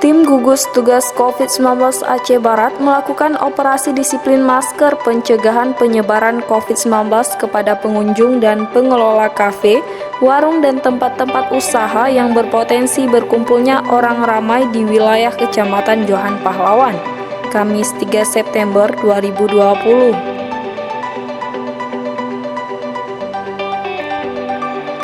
Tim gugus tugas COVID-19 Aceh Barat melakukan operasi disiplin masker pencegahan penyebaran COVID-19 kepada pengunjung dan pengelola kafe, warung dan tempat-tempat usaha yang berpotensi berkumpulnya orang ramai di wilayah Kecamatan Johan Pahlawan, Kamis 3 September 2020.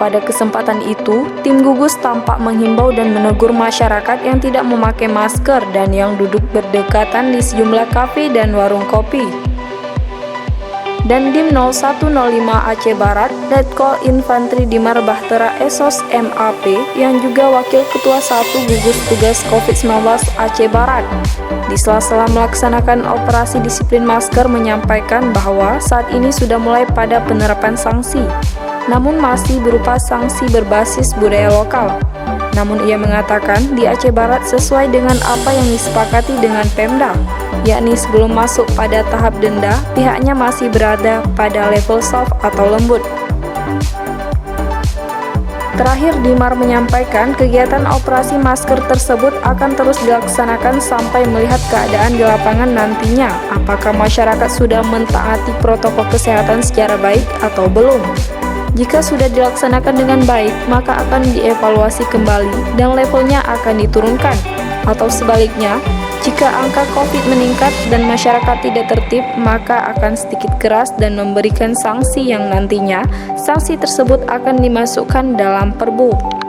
Pada kesempatan itu, tim gugus tampak menghimbau dan menegur masyarakat yang tidak memakai masker dan yang duduk berdekatan di sejumlah kafe dan warung kopi. Dandim 0105 Aceh Barat, Letkol Infantri Dimar Bahtera Esos MAP yang juga Wakil Ketua 1 Gugus Tugas COVID-19 Aceh Barat, di sela-sela melaksanakan operasi disiplin masker menyampaikan bahwa saat ini sudah mulai pada penerapan sanksi, namun masih berupa sanksi berbasis budaya lokal. Namun ia mengatakan di Aceh Barat sesuai dengan apa yang disepakati dengan Pemda, yakni sebelum masuk pada tahap denda, pihaknya masih berada pada level soft atau lembut. Terakhir, Dimar menyampaikan kegiatan operasi masker tersebut akan terus dilaksanakan sampai melihat keadaan di lapangan nantinya, apakah masyarakat sudah mentaati protokol kesehatan secara baik atau belum. Jika sudah dilaksanakan dengan baik, maka akan dievaluasi kembali dan levelnya akan diturunkan. Atau sebaliknya, jika angka COVID meningkat dan masyarakat tidak tertib, maka akan sedikit keras dan memberikan sanksi yang nantinya sanksi tersebut akan dimasukkan dalam Perbu.